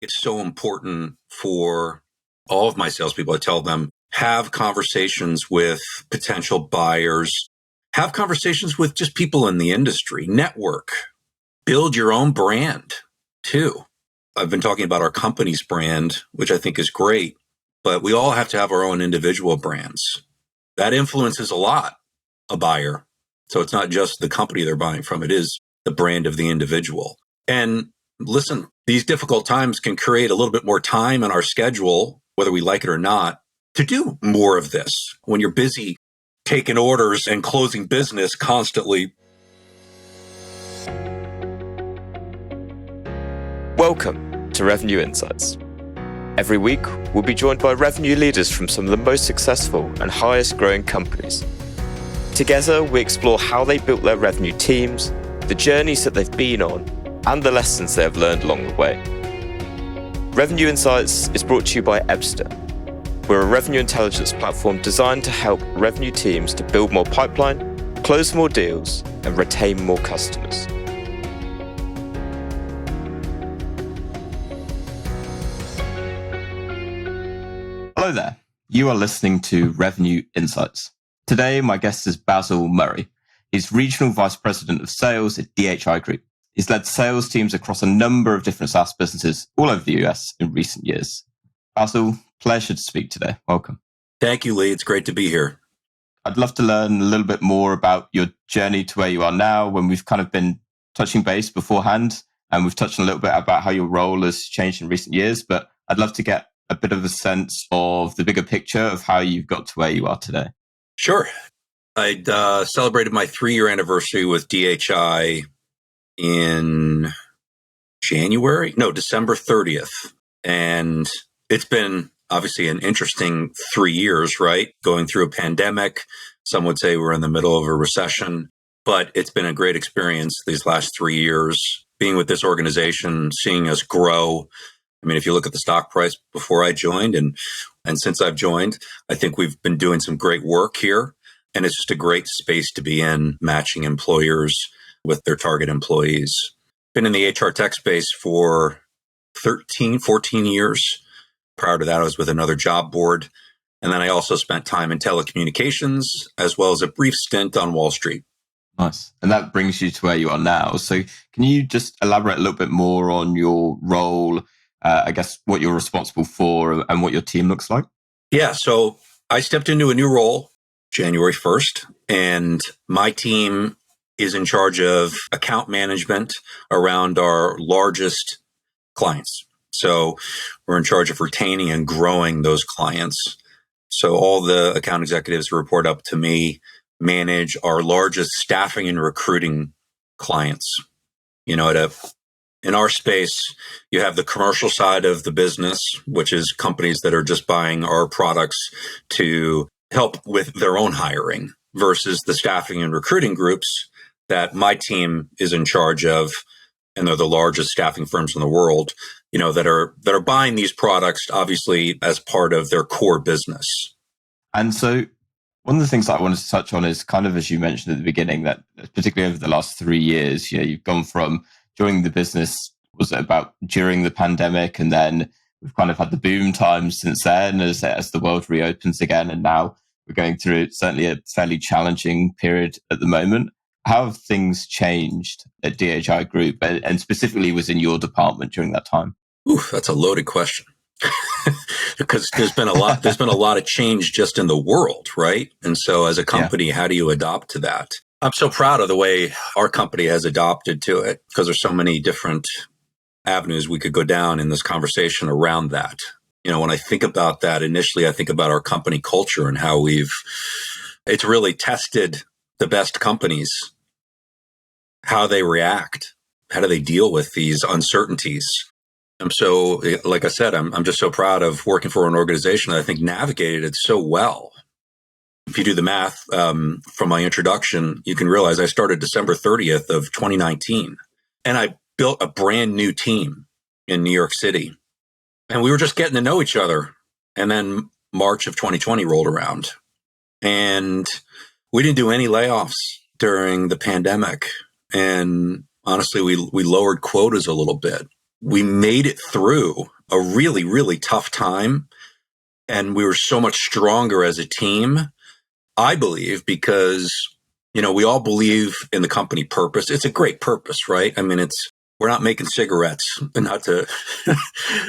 it's so important for all of my salespeople. I tell them, have conversations with potential buyers, have conversations with just people in the industry, network, build your own brand too. I've been talking about our company's brand, which I think is great, but we all have to have our own individual brands. That influences a lot a buyer. So it's not just the company they're buying from, it is the brand of the individual. And listen, these difficult times can create a little bit more time in our schedule, whether we like it or not, to do more of this. When you're busy taking orders and closing business constantly. Welcome to Revenue Insights. Every week, we'll be joined by revenue leaders from some of the most successful and highest growing companies. Together, we explore how they built their revenue teams, the journeys that they've been on, and the lessons they have learned along the way. Revenue Insights is brought to you by Ebster. We're a revenue intelligence platform designed to help revenue teams to build more pipeline, close more deals, and retain more customers. Hello there. You are listening to Revenue Insights. Today, my guest is Basil Murray. He's Regional Vice President of Sales at DHI Group. He's led sales teams across a number of different SaaS businesses all over the US in recent years. Basil, pleasure to speak today. Welcome. Thank you, Lee. It's great to be here. I'd love to learn a little bit more about your journey to where you are now, when we've kind of been touching base beforehand, and we've touched on a little bit about how your role has changed in recent years, but I'd love to get a bit of a sense of the bigger picture of how you've got to where you are today. Sure. I celebrated my 3-year anniversary with DHI in December 30th. And it's been obviously an interesting 3 years, right? Going through a pandemic. Some would say we're in the middle of a recession, but it's been a great experience these last 3 years, being with this organization, seeing us grow. I mean, if you look at the stock price before I joined and since I've joined, I think we've been doing some great work here. And it's just a great space to be in, matching employers with their target employees. Been in the HR tech space for 14 years. Prior to that, I was with another job board. And then I also spent time in telecommunications, as well as a brief stint on Wall Street. Nice. And that brings you to where you are now. So can you just elaborate a little bit more on your role, I guess what you're responsible for and what your team looks like? Yeah, so I stepped into a new role January 1st, and my team is in charge of account management around our largest clients. So we're in charge of retaining and growing those clients. So all the account executives report up to me, manage our largest staffing and recruiting clients. You know, in our space, you have the commercial side of the business, which is companies that are just buying our products to help with their own hiring, versus the staffing and recruiting groups that my team is in charge of. And they're the largest staffing firms in the world, you know, that are buying these products, obviously, as part of their core business. And so one of the things that I wanted to touch on is kind of, as you mentioned at the beginning, that particularly over the last 3 years, you've gone from joining the business, was it about during the pandemic? And then we've kind of had the boom times since then as the world reopens again. And now we're going through certainly a fairly challenging period at the moment. How have things changed at DHI Group and specifically within your department during that time? Ooh, that's a loaded question. Because there's been a lot of change just in the world, right? And so as a company, How do you adapt to that? I'm so proud of the way our company has adopted to it, because there's so many different avenues we could go down in this conversation around that. You know, when I think about that, initially, I think about our company culture and how it's really tested the best companies, how they react, how do they deal with these uncertainties. And so, like I said, I'm just so proud of working for an organization that I think navigated it so well. If you do the math from my introduction, you can realize I started December 30th of 2019, and I built a brand new team in New York City. And we were just getting to know each other. And then March of 2020 rolled around, and we didn't do any layoffs during the pandemic. And honestly, we lowered quotas a little bit. We made it through a really, really tough time. And we were so much stronger as a team, I believe, because, we all believe in the company purpose. It's a great purpose, right? I mean, we're not making cigarettes, not to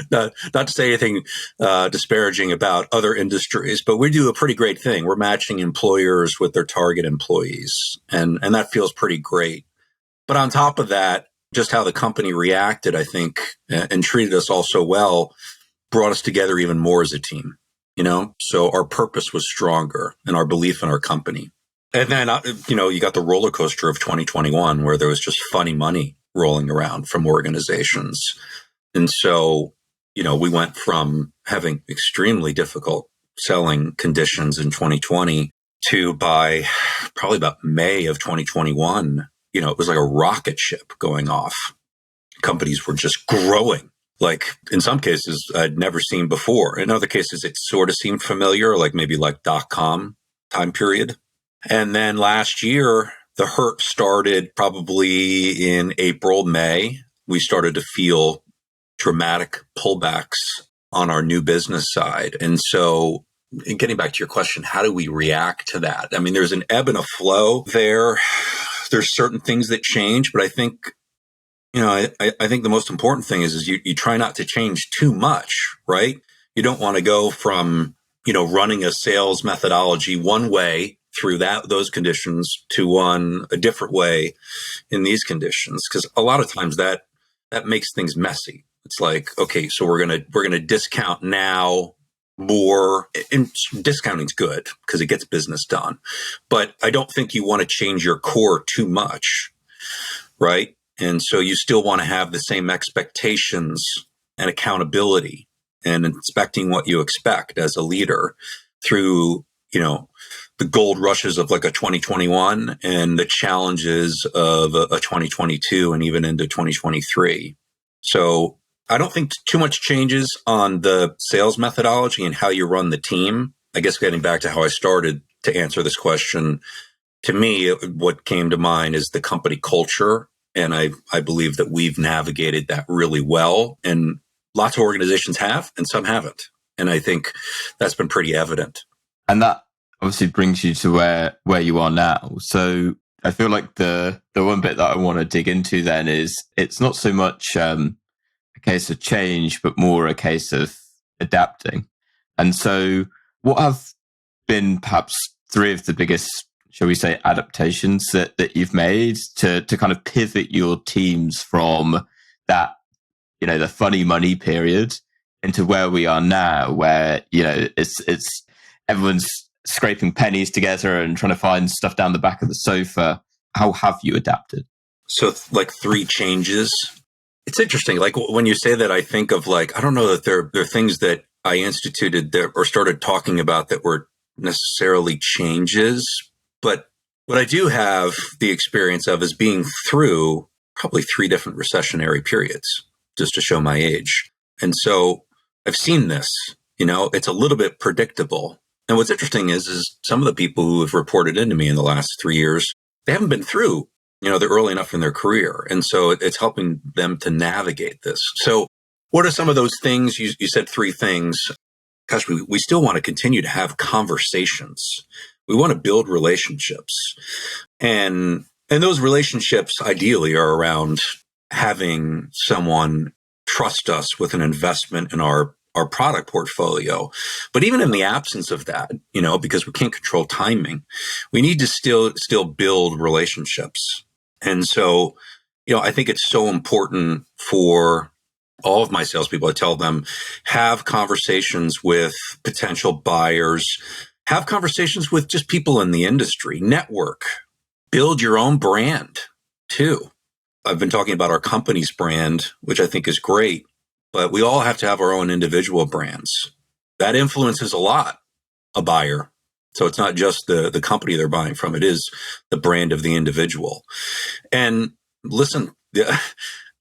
not to say anything disparaging about other industries, but we do a pretty great thing. We're matching employers with their target employees, and that feels pretty great. But on top of that, just how the company reacted, I think, and treated us all so well, brought us together even more as a team. So our purpose was stronger and our belief in our company. And then, you got the roller coaster of 2021 where there was just funny money rolling around from organizations. And so, we went from having extremely difficult selling conditions in 2020 to by probably about May of 2021, it was like a rocket ship going off. Companies were just growing. Like in some cases I'd never seen before. In other cases, it sort of seemed familiar, like maybe like .com time period. And then last year, the hurt started probably in April, May. We started to feel dramatic pullbacks on our new business side. And so getting back to your question, how do we react to that? I mean, there's an ebb and a flow there. There's certain things that change, but I think, I think the most important thing is you try not to change too much, right? You don't want to go from, running a sales methodology one way through those conditions to a different way in these conditions. Because a lot of times that makes things messy. It's like, okay, so we're gonna discount now more, and discounting's good because it gets business done. But I don't think you want to change your core too much, right? And so you still want to have the same expectations and accountability and inspecting what you expect as a leader through, the gold rushes of like a 2021 and the challenges of a 2022 and even into 2023. So I don't think too much changes on the sales methodology and how you run the team. I guess getting back to how I started to answer this question, to me, what came to mind is the company culture. And I believe that we've navigated that really well. And lots of organizations have, and some haven't. And I think that's been pretty evident. And that obviously brings you to where you are now. So I feel like the one bit that I want to dig into then is it's not so much a case of change, but more a case of adapting. And so what have been perhaps three of the biggest, shall we say, adaptations that you've made to kind of pivot your teams from that, the funny money period into where we are now, where, it's everyone's scraping pennies together and trying to find stuff down the back of the sofa. How have you adapted? So like three changes. It's interesting. Like when you say that, I think of like, I don't know that there are things that I instituted that or started talking about that were necessarily changes. But what I do have the experience of is being through probably three different recessionary periods, just to show my age. And so I've seen this, it's a little bit predictable. And what's interesting is some of the people who have reported into me in the last 3 years, they haven't been through, they're early enough in their career. And so it's helping them to navigate this. So what are some of those things? You said three things. Gosh, we still want to continue to have conversations. We want to build relationships. And those relationships ideally are around having someone trust us with an investment in our product portfolio. But even in the absence of that, because we can't control timing, we need to still build relationships. And so, I think it's so important for all of my salespeople. I tell them, have conversations with potential buyers, have conversations with just people in the industry, network, build your own brand too. I've been talking about our company's brand, which I think is great, but we all have to have our own individual brands. That influences a lot a buyer. So it's not just the company they're buying from, it is the brand of the individual. And listen,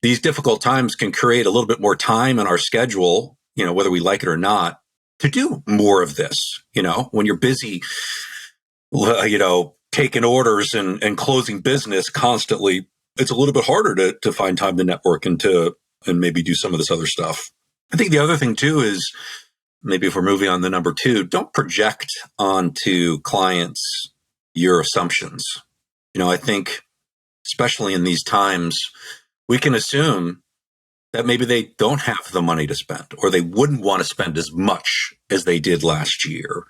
these difficult times can create a little bit more time in our schedule, whether we like it or not, to do more of this. When you're busy, taking orders and closing business constantly, it's a little bit harder to find time to network and maybe do some of this other stuff. I think the other thing too is, maybe if we're moving on to number two, don't project onto clients your assumptions. I think especially in these times, we can assume that maybe they don't have the money to spend, or they wouldn't want to spend as much as they did last year.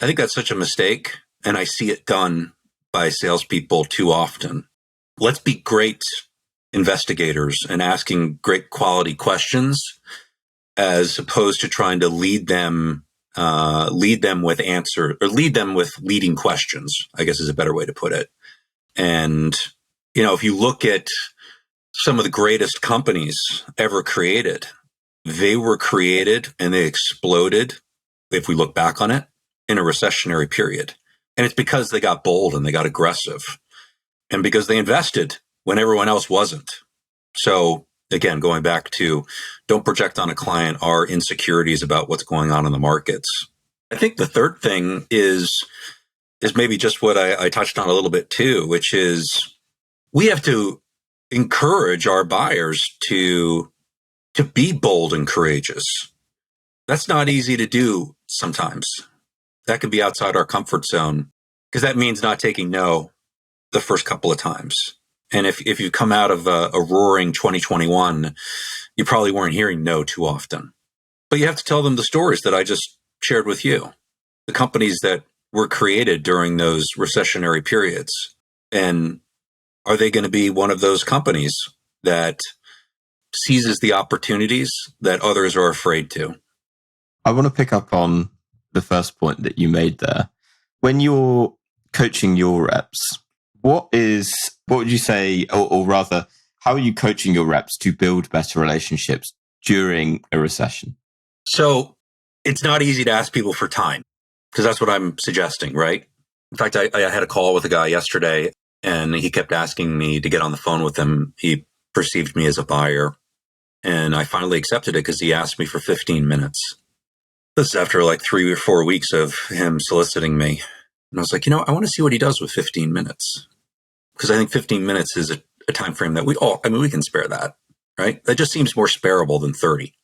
I think that's such a mistake, and I see it done by salespeople too often. Let's be great investigators and asking great quality questions, as opposed to trying to lead them with answer, or lead them with leading questions, I guess is a better way to put it. And, if you look at some of the greatest companies ever created, they were created and they exploded, if we look back on it, in a recessionary period. And it's because they got bold and they got aggressive, and because they invested when everyone else wasn't. So again, going back to, don't project on a client our insecurities about what's going on in the markets. I think the third thing is maybe just what I touched on a little bit too, which is we have to encourage our buyers to be bold and courageous. That's not easy to do sometimes. That can be outside our comfort zone, because that means not taking no the first couple of times. And if you come out of a roaring 2021, you probably weren't hearing no too often. But you have to tell them the stories that I just shared with you, the companies that were created during those recessionary periods. And are they going to be one of those companies that seizes the opportunities that others are afraid to? I want to pick up on the first point that you made there. When you're coaching your reps, what would you say, or rather, how are you coaching your reps to build better relationships during a recession? So it's not easy to ask people for time, because that's what I'm suggesting, right? In fact, I had a call with a guy yesterday, and he kept asking me to get on the phone with him. He perceived me as a buyer, and I finally accepted it because he asked me for 15 minutes. This is after like 3 or 4 weeks of him soliciting me. And I was like, I want to see what he does with 15 minutes. Because I think 15 minutes is a time frame that we can spare that, right? That just seems more sparable than 30.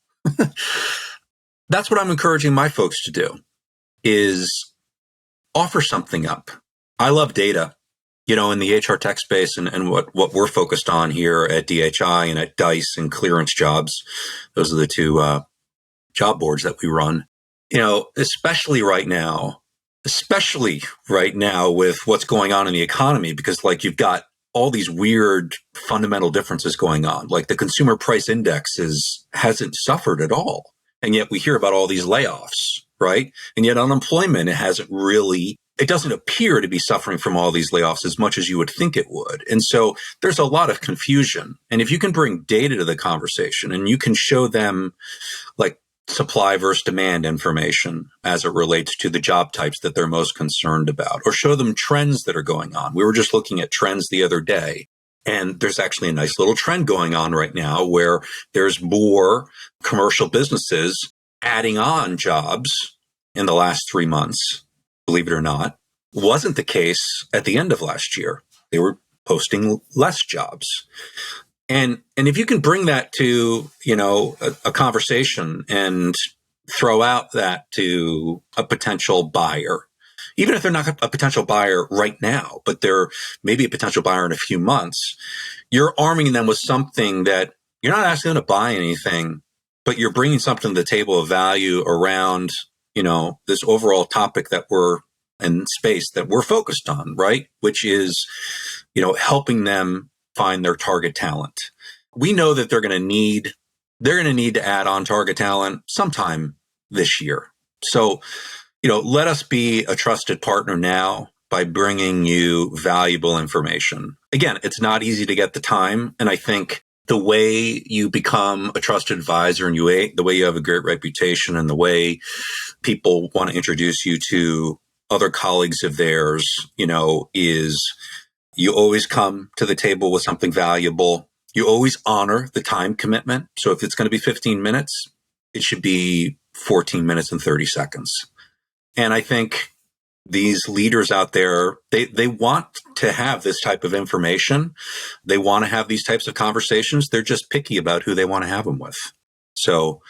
That's what I'm encouraging my folks to do, is offer something up. I love data, in the HR tech space, and what we're focused on here at DHI and at Dice and Clearance Jobs. Those are the two job boards that we run. Especially right now with what's going on in the economy, because you've got all these weird fundamental differences going on. Like the consumer price index hasn't suffered at all. And yet we hear about all these layoffs, right? And yet unemployment it doesn't appear to be suffering from all these layoffs as much as you would think it would. And so there's a lot of confusion. And if you can bring data to the conversation and you can show them supply versus demand information as it relates to the job types that they're most concerned about, or show them trends that are going on. We were just looking at trends the other day, and there's actually a nice little trend going on right now where there's more commercial businesses adding on jobs in the last 3 months. Believe it or not, wasn't the case at the end of last year. They were posting less jobs. And if you can bring that to, a conversation and throw out that to a potential buyer, even if they're not a potential buyer right now, but they're maybe a potential buyer in a few months, you're arming them with something that you're not asking them to buy anything, but you're bringing something to the table of value around, this overall topic that we're in space that we're focused on, right? Which is, helping them find their target talent. We know that they're going to need to add on target talent sometime this year. So, let us be a trusted partner now by bringing you valuable information. Again, it's not easy to get the time. And I think the way you become a trusted advisor and the way you have a great reputation and the way people want to introduce you to other colleagues of theirs, is you always come to the table with something valuable. You always honor the time commitment. So if it's going to be 15 minutes, it should be 14 minutes and 30 seconds. And I think these leaders out there, they want to have this type of information. They want to have these types of conversations. They're just picky about who they want to have them with. So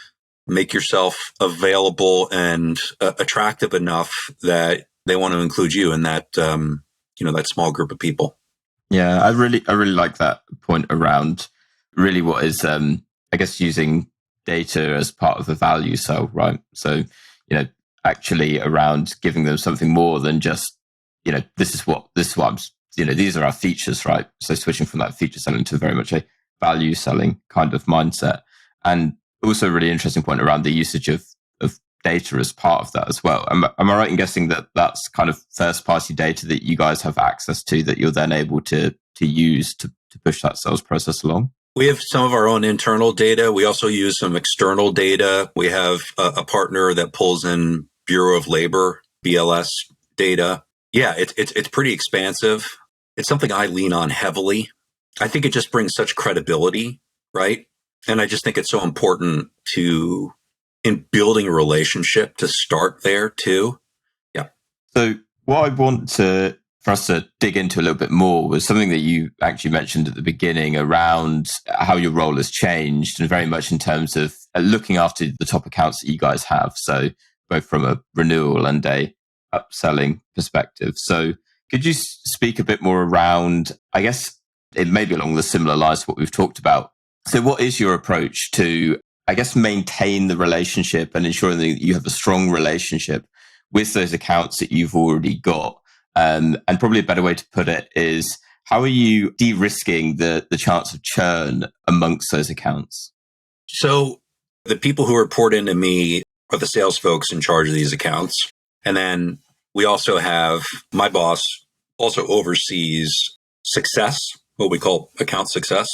make yourself available and attractive enough that they want to include you in that, that small group of people. Yeah, I really like that point around really what is, I guess, using data as part of the value sell, right? So, actually around giving them something more than just, this is what I'm, these are our features, right? So switching from that feature selling to very much a value selling kind of mindset. And also a really interesting point around the usage of data as part of that as well. Am I right in guessing that that's kind of first party data that you guys have access to that you're then able to use to push that sales process along? We have some of our own internal data. We also use some external data. We have a partner that pulls in Bureau of Labor, BLS data. Yeah, it's pretty expansive. It's something I lean on heavily. I think it just brings such credibility, right? And I just think it's so important in building a relationship to start there too. Yeah. So what I want for us to dig into a little bit more was something that you actually mentioned at the beginning around how your role has changed, and very much in terms of looking after the top accounts that you guys have. So both from a renewal and a upselling perspective. So could you speak a bit more around, I guess it may be along the similar lines to what we've talked about. So what is your approach to, I guess, maintain the relationship and ensuring that you have a strong relationship with those accounts that you've already got? And probably a better way to put it is, how are you de-risking the chance of churn amongst those accounts? So the people who report into me are the sales folks in charge of these accounts. And then we also have my boss also oversees success, what we call account success,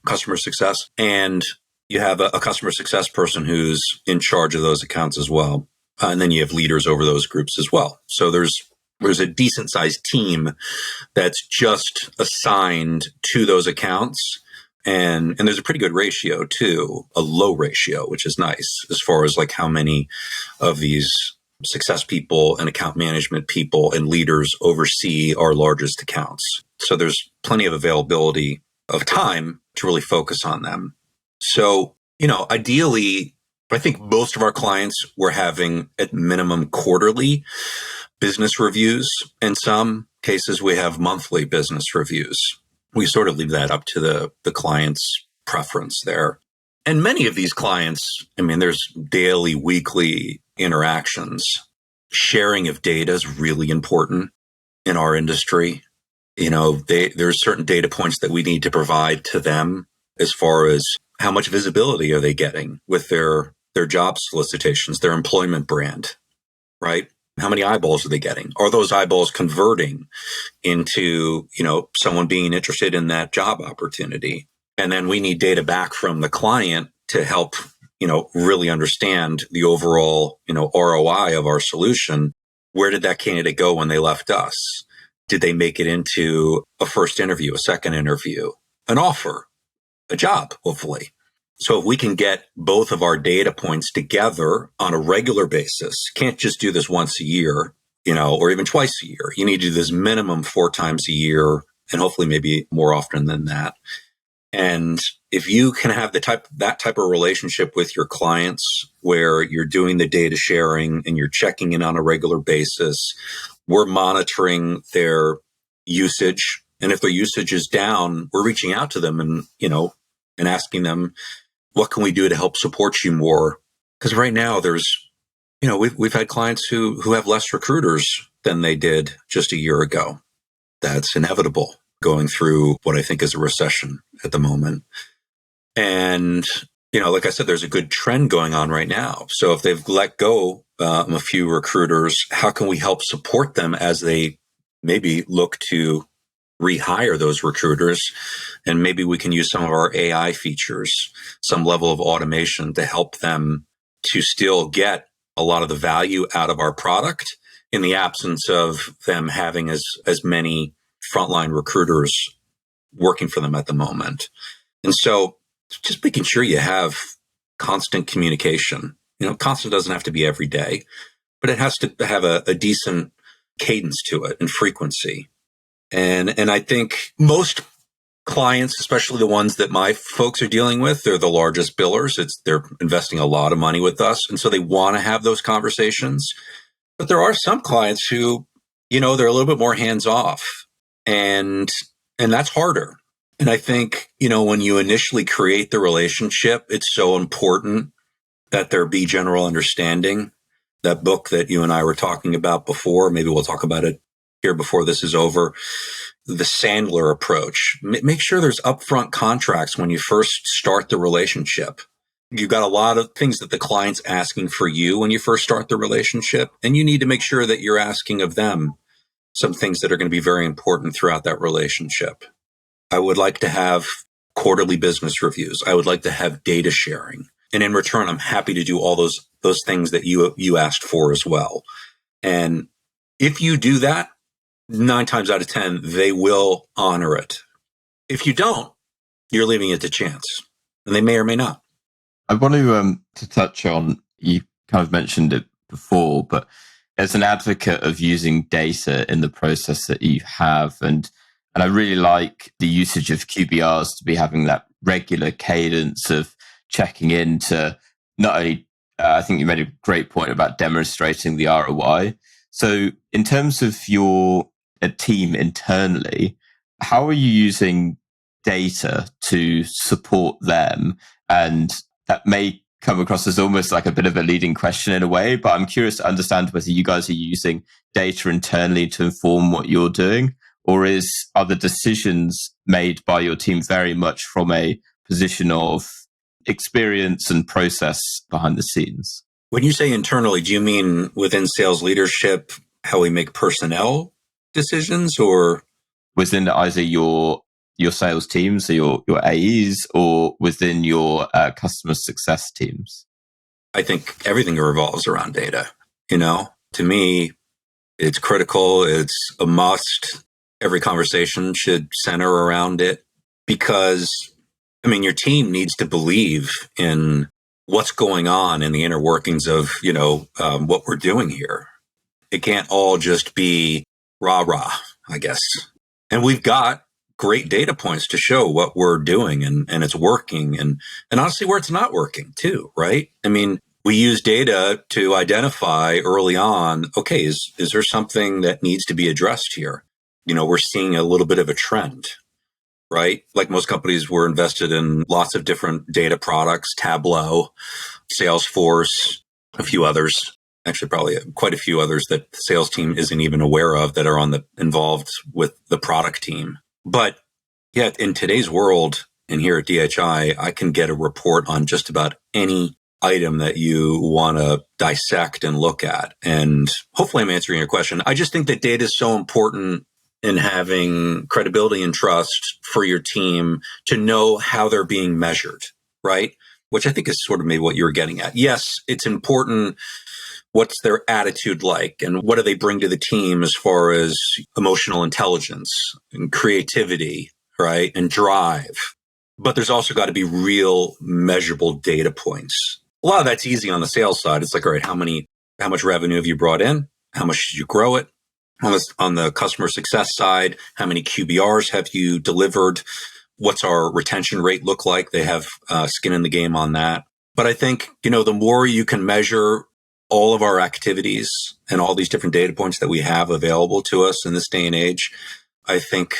customer success. And you have a customer success person who's in charge of those accounts as well. And then you have leaders over those groups as well. So there's a decent sized team that's just assigned to those accounts. And there's a pretty good ratio too, a low ratio, which is nice as far as like how many of these success people and account management people and leaders oversee our largest accounts. So there's plenty of availability of time to really focus on them. So, ideally, I think most of our clients were having at minimum quarterly business reviews. In some cases, we have monthly business reviews. We sort of leave that up to the client's preference there. And many of these clients, there's daily, weekly interactions. Sharing of data is really important in our industry. There's certain data points that we need to provide to them as far as how much visibility are they getting with their job solicitations, their employment brand, right? How many eyeballs are they getting? Are those eyeballs converting into, someone being interested in that job opportunity? And then we need data back from the client to help, really understand the overall, ROI of our solution. Where did that candidate go when they left us? Did they make it into a first interview, a second interview, an offer, a job, hopefully? So if we can get both of our data points together on a regular basis, can't just do this once a year, or even twice a year. You need to do this minimum 4 times a year, and hopefully maybe more often than that. And if you can have that type of relationship with your clients where you're doing the data sharing and you're checking in on a regular basis, we're monitoring their usage. And if their usage is down, we're reaching out to them and asking them, what can we do to help support you more? Because right now we've had clients who have less recruiters than they did just a year ago. That's inevitable going through what I think is a recession at the moment. And, like I said, there's a good trend going on right now. So if they've let go a few recruiters, how can we help support them as they maybe look to rehire those recruiters? And maybe we can use some of our AI features, some level of automation to help them to still get a lot of the value out of our product in the absence of them having as many frontline recruiters working for them at the moment. And so just making sure you have constant communication. Constant doesn't have to be every day, but it has to have a decent cadence to it and frequency. And I think most clients, especially the ones that my folks are dealing with, they're the largest billers. They're investing a lot of money with us. And so they want to have those conversations. But there are some clients who, they're a little bit more hands off, and that's harder. And I think, when you initially create the relationship, it's so important that there be general understanding. That book that you and I were talking about before, maybe we'll talk about it here before this is over, the Sandler approach. Make sure there's upfront contracts when you first start the relationship. You've got a lot of things that the client's asking for you when you first start the relationship, and you need to make sure that you're asking of them some things that are going to be very important throughout that relationship. I would like to have quarterly business reviews. I would like to have data sharing. And in return, I'm happy to do all those things that you asked for as well. And if you do that, 9 times out of 10, they will honor it. If you don't, you're leaving it to chance, and they may or may not. I want to touch on, you kind of mentioned it before, but as an advocate of using data in the process that you have, and I really like the usage of QBRs to be having that regular cadence of checking in to not only, I think you made a great point about demonstrating the ROI. So in terms of your team internally, how are you using data to support them? And that may come across as almost like a bit of a leading question in a way, but I'm curious to understand whether you guys are using data internally to inform what you're doing, or are the decisions made by your team very much from a position of experience and process behind the scenes? When you say internally, do you mean within sales leadership, how we make personnel decisions, or within either your sales teams, or your AEs, or within your customer success teams? I think everything revolves around data. To me, it's critical. It's a must. Every conversation should center around it, because your team needs to believe in what's going on in the inner workings of, what we're doing here. It can't all just be rah-rah, I guess. And we've got great data points to show what we're doing and it's working, and honestly where it's not working too, right? We use data to identify early on, okay, is there something that needs to be addressed here? We're seeing a little bit of a trend, right? Like most companies, we're invested in lots of different data products, Tableau, Salesforce, a few others. Actually, probably quite a few others that the sales team isn't even aware of that are involved with the product team. But yeah, in today's world and here at DHI, I can get a report on just about any item that you want to dissect and look at. And hopefully I'm answering your question. I just think that data is so important in having credibility and trust for your team to know how they're being measured, right? Which I think is sort of maybe what you're getting at. Yes, it's important. What's their attitude like, and what do they bring to the team as far as emotional intelligence and creativity, right? And drive. But there's also got to be real measurable data points. A lot of that's easy on the sales side. It's like, all right, how much revenue have you brought in? How much did you grow it? On the customer success side, how many QBRs have you delivered? What's our retention rate look like? They have skin in the game on that. But I think, the more you can measure all of our activities and all these different data points that we have available to us in this day and age, I think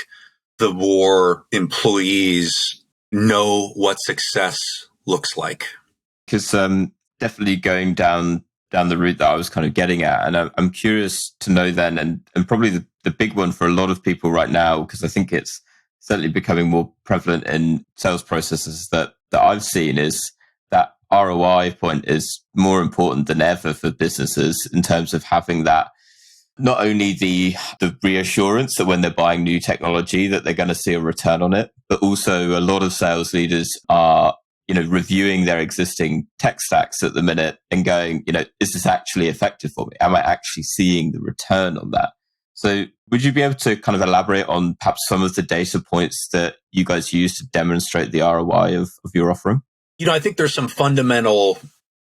the more employees know what success looks like. Because definitely going down the route that I was kind of getting at. And I'm curious to know then, and probably the big one for a lot of people right now, because I think it's certainly becoming more prevalent in sales processes that I've seen, is that ROI point is more important than ever for businesses in terms of having that, not only the reassurance that when they're buying new technology that they're going to see a return on it, but also a lot of sales leaders are reviewing their existing tech stacks at the minute and going, is this actually effective for me? Am I actually seeing the return on that? So would you be able to kind of elaborate on perhaps some of the data points that you guys use to demonstrate the ROI of your offering? I think there's some fundamental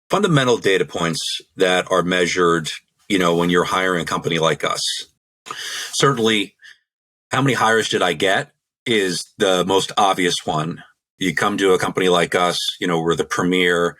data points that are measured, when you're hiring a company like us. Certainly, how many hires did I get? is the most obvious one. You come to a company like us, we're the premier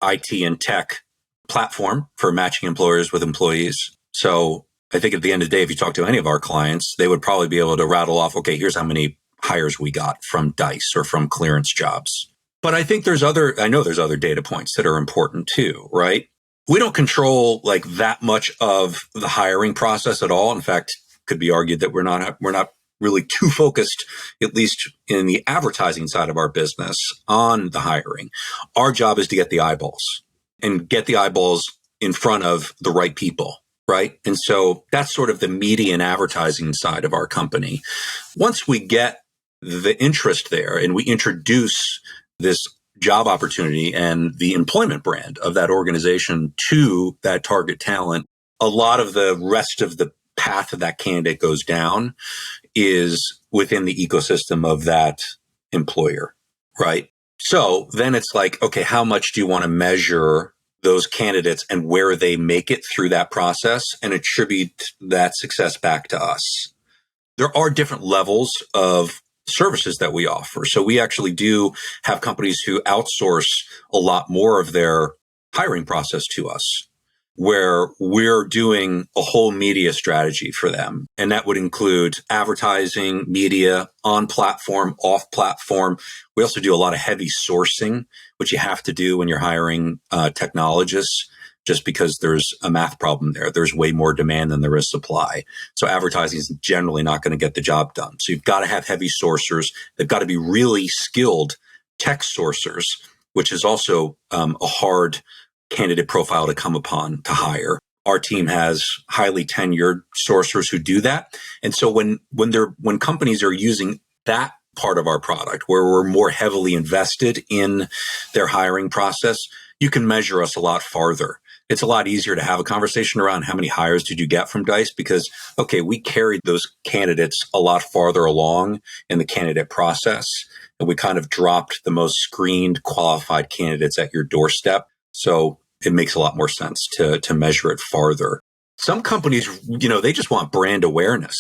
IT and tech platform for matching employers with employees. So I think at the end of the day, if you talk to any of our clients, they would probably be able to rattle off, okay, here's how many hires we got from Dice or from Clearance Jobs. But I think there's other data points that are important too, right? We don't control like that much of the hiring process at all. In fact, could be argued that we're not really too focused, at least in the advertising side of our business, on the hiring. Our job is to get the eyeballs and get the eyeballs in front of the right people, right? And so that's sort of the media and advertising side of our company. Once we get the interest there and we introduce this job opportunity and the employment brand of that organization to that target talent, a lot of the rest of the path that candidate goes down is within the ecosystem of that employer, right? So then it's like, okay, how much do you want to measure those candidates and where they make it through that process and attribute that success back to us? There are different levels of services that we offer. So we actually do have companies who outsource a lot more of their hiring process to us, where we're doing a whole media strategy for them. And that would include advertising, media, on platform, off platform. We also do a lot of heavy sourcing, which you have to do when you're hiring technologists, just because there's a math problem there. There's way more demand than there is supply. So advertising is generally not going to get the job done. So you've got to have heavy sourcers. They've got to be really skilled tech sourcers, which is also a hard candidate profile to come upon to hire. Our team has highly tenured sourcers who do that. And so when companies are using that part of our product, where we're more heavily invested in their hiring process, you can measure us a lot farther. It's a lot easier to have a conversation around how many hires did you get from Dice because, okay, we carried those candidates a lot farther along in the candidate process. And we kind of dropped the most screened, qualified candidates at your doorstep. So it makes a lot more sense to measure it farther. Some companies, they just want brand awareness.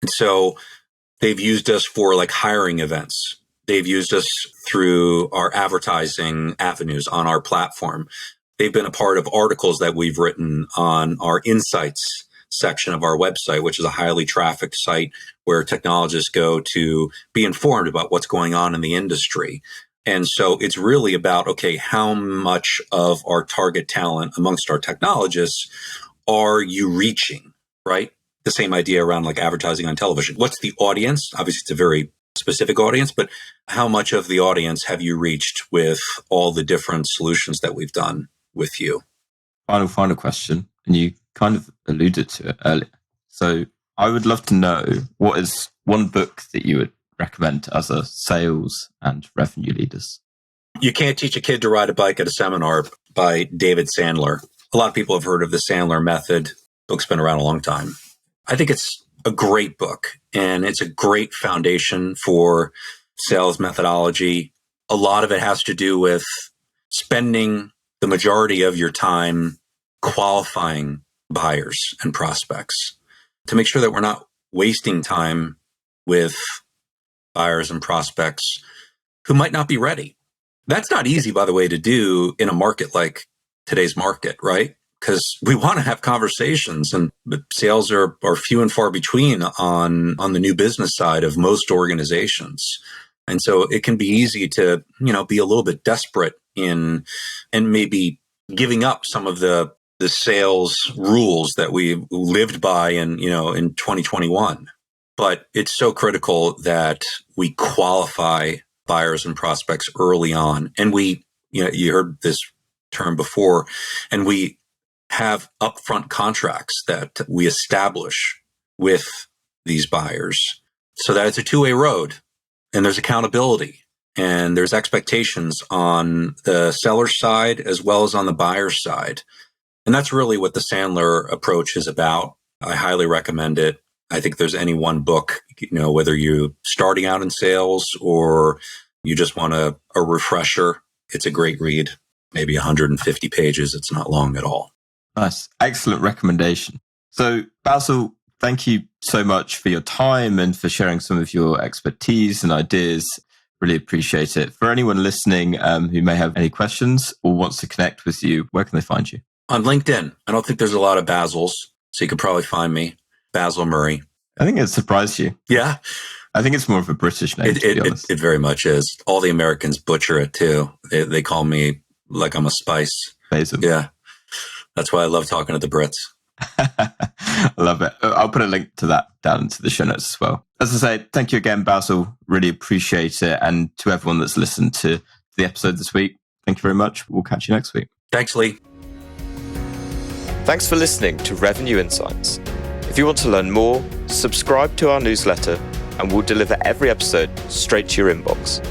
And so they've used us for like hiring events. They've used us through our advertising avenues on our platform. They've been a part of articles that we've written on our insights section of our website, which is a highly trafficked site where technologists go to be informed about what's going on in the industry. And so it's really about, okay, how much of our target talent amongst our technologists are you reaching, right? The same idea around like advertising on television. What's the audience? Obviously, it's a very specific audience, but how much of the audience have you reached with all the different solutions that we've done with you? Final question. And you kind of alluded to it earlier. So I would love to know, what is one book that you would recommend to other sales and revenue leaders? You Can't Teach a Kid to Ride a Bike at a Seminar by David Sandler. A lot of people have heard of the Sandler method. Book's been around a long time. I think it's a great book, and it's a great foundation for sales methodology. A lot of it has to do with spending the majority of your time qualifying buyers and prospects to make sure that we're not wasting time with buyers and prospects who might not be ready. That's not easy, by the way, to do in a market like today's market, right? Because we want to have conversations, and sales are few and far between on the new business side of most organizations. And so it can be easy to, be a little bit desperate and maybe giving up some of the sales rules that we lived by in 2021. But it's so critical that we qualify buyers and prospects early on. And we, you heard this term before, and we have upfront contracts that we establish with these buyers so that it's a two-way road, and there's accountability and there's expectations on the seller side as well as on the buyer side. And that's really what the Sandler approach is about. I highly recommend it. I think there's any one book, whether you're starting out in sales or you just want a refresher, it's a great read. Maybe 150 pages. It's not long at all. Nice. Excellent recommendation. So, Basil, thank you so much for your time and for sharing some of your expertise and ideas. Really appreciate it. For anyone listening who may have any questions or wants to connect with you, where can they find you? On LinkedIn. I don't think there's a lot of Basils, so you could probably find me. Basil Murray. I think it surprised you. Yeah. I think it's more of a British name, to be honest. It very much is. All the Americans butcher it too. They call me like I'm a spice. Basil. Yeah. That's why I love talking to the Brits. I love it. I'll put a link to that down into the show notes as well. As I say, thank you again, Basil. Really appreciate it. And to everyone that's listened to the episode this week, thank you very much. We'll catch you next week. Thanks, Lee. Thanks for listening to Revenue Insights. If you want to learn more, subscribe to our newsletter and we'll deliver every episode straight to your inbox.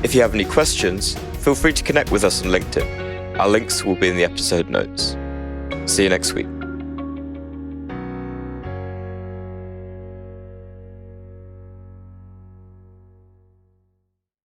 If you have any questions, feel free to connect with us on LinkedIn. Our links will be in the episode notes. See you next week.